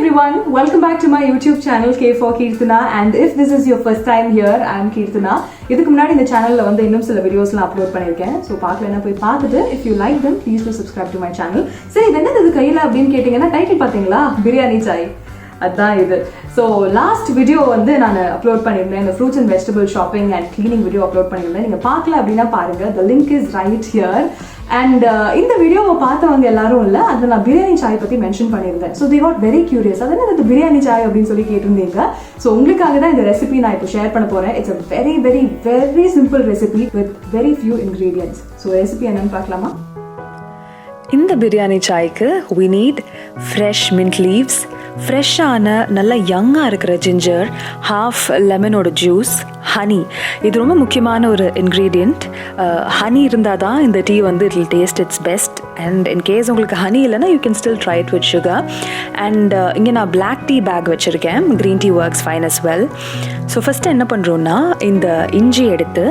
everyone, welcome back to my YouTube channel K for Keerthana, and if this is your first time here, I am Keerthana. இதுக்கு முன்னாடி இந்த சேனல்ல வந்து இன்னும் சில வீடியோஸ்லாம் அப்லோட் பண்ணிருக்கேன். சோ பார்க்கலனா போய் பார்த்துட்டு if you like them please do subscribe to my channel. சரி என்னது இது கையில அப்படினு கேட்டிங்கனா டைட்டில் பாத்தீங்களா? Biryani Chai. அதான் இது. ஸோ லாஸ்ட் வீடியோ வந்து நான் அப்லோட் பண்ணியிருந்தேன், இந்த fruits and vegetable shopping and cleaning video upload பண்ணியிருந்தேன். நீங்கள் பார்க்கல அப்படின்னா பாருங்கள், த link is right here. And இந்த வீடியோவை பார்த்தவங்க எல்லாரும் இல்லை, அதில் நான் பிரியாணி சாய் பற்றி மென்ஷன் பண்ணியிருந்தேன். So they got very curious, அது என்ன பிரியாணி சாய் அப்படின்னு சொல்லி கேட்டிருந்தீங்க. ஸோ உங்களுக்காக தான் இந்த ரெசிபி நான் இப்போ ஷேர் பண்ண போகிறேன். It's a very very very simple recipe with very few ingredients. So recipe என்னன்னு பார்க்கலாமா? இந்த biryani சாய்க்கு we need fresh mint leaves, ஃப்ரெஷ்ஷான நல்ல யங்காக இருக்கிற ஜிஞ்சர், ஹாஃப் லெமனோட ஜூஸ், ஹனி. இது ரொம்ப முக்கியமான ஒரு இன்க்ரீடியண்ட். ஹனி இருந்தால் தான் இந்த டீ வந்து it will taste it's best. And in case உங்களுக்கு ஹனி இல்லைன்னா you can still try it with sugar. And இங்கே நான் பிளாக் டீ பேக் வச்சுருக்கேன், green tea works fine as well. So first என்ன பண்ணுறோன்னா, இந்த இஞ்சி எடுத்து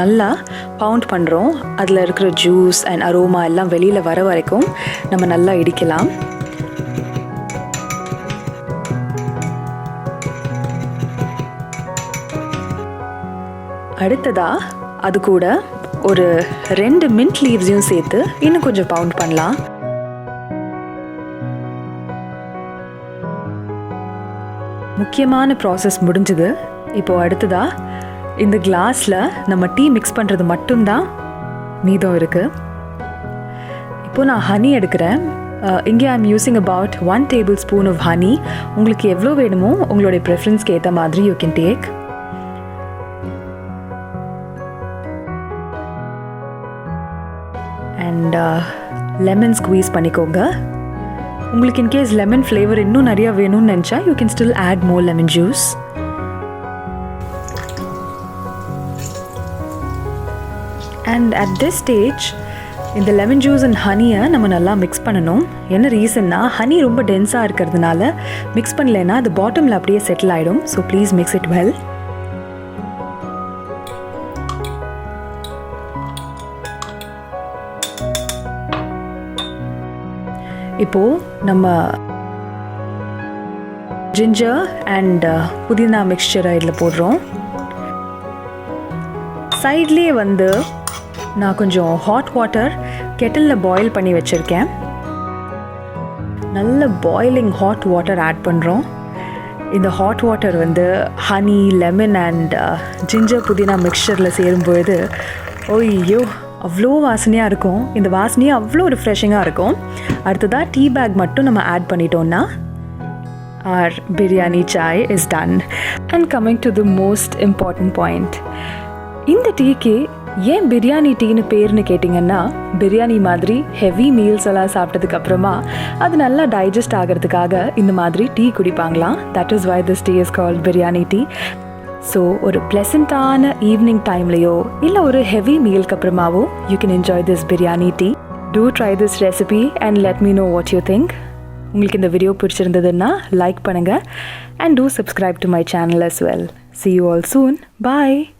நல்லா பவுண்ட் பண்ணுறோம். அதில் இருக்கிற ஜூஸ் அண்ட் அரோமா எல்லாம் வெளியில் வர வரைக்கும் நம்ம நல்லா இடிக்கலாம். அடுத்ததா அது கூட ஒரு 2 மின்ட் லீவ்ஸையும் சேர்த்து இன்னும் கொஞ்சம் பவுண்ட் பண்ணலாம். முக்கியமான ப்ராசஸ் முடிஞ்சுது. இப்போது அடுத்ததா இந்த கிளாஸில் நம்ம டீ மிக்ஸ் பண்ணுறது மட்டும்தான் மீதம் இருக்குது. இப்போது நான் ஹனி எடுக்கிறேன். இங்கே I'm using about 1 tablespoon of honey. உங்களுக்கு எவ்வளோ வேணுமோ உங்களுடைய ப்ரெஃபரன்ஸ்க்கு ஏற்ற மாதிரி you can take. And lemon squeeze பண்ணிக்கோங்க. உங்களுக்கு இன்கேஸ் லெமன் ஃப்ளேவர் இன்னும் நிறையா வேணும்னு நினச்சா you can still add more lemon juice. And at this stage இந்த லெமன் ஜூஸ் அண்ட் ஹனியை நம்ம நல்லா மிக்ஸ் பண்ணணும். என்ன ரீசன்னா, ஹனி ரொம்ப டென்ஸாக இருக்கிறதுனால மிக்ஸ் பண்ணலைன்னா அது பாட்டமில் அப்படியே செட்டில் ஆகிடும். So please mix it well. இப்போது நம்ம ஜிஞ்சர் அண்ட் புதினா மிக்சரை இதில் போடுறோம். சைட்லேயே வந்து நான் கொஞ்சம் ஹாட் வாட்டர் கெட்டிலில் பாயில் பண்ணி வச்சுருக்கேன். நல்ல பாயிலிங் ஹாட் வாட்டர் ஆட் பண்ணுறோம். இந்த ஹாட் வாட்டர் வந்து ஹனி, லெமன் அண்ட் ஜிஞ்சர் புதினா மிக்சரில் சேரும்பொழுது ஓய்யோ அவ்வளோ வாசனையாக இருக்கும். இந்த வாசனையே அவ்வளோ ரிஃப்ரெஷிங்காக இருக்கும். அடுத்ததாக டீ பேக் மட்டும் நம்ம ஆட் பண்ணிட்டோம்னா our biryani chai is done. And coming to the most important point, இந்த டீக்கு ஏன் பிரியாணி டீன்னு பேர்னு கேட்டிங்கன்னா, பிரியாணி மாதிரி ஹெவி மீல்ஸ் எல்லாம் சாப்பிட்டதுக்கு அப்புறமா அது நல்லா டைஜஸ்ட் ஆகிறதுக்காக இந்த மாதிரி டீ குடிப்பாங்களாம். That is why this tea is called biryani tea. So ஒரு ப்ளசண்ட்டான ஈவினிங் டைம்லையோ இல்லை ஒரு ஹெவி மீலுக்கு அப்புறமாவோ you can enjoy this biryani tea. Do try this recipe and let me know what you think. உங்களுக்கு இந்த வீடியோ பிடிச்சிருந்ததுன்னா லைக் பண்ணுங்கள் and do subscribe to my channel as well. See you all soon. Bye.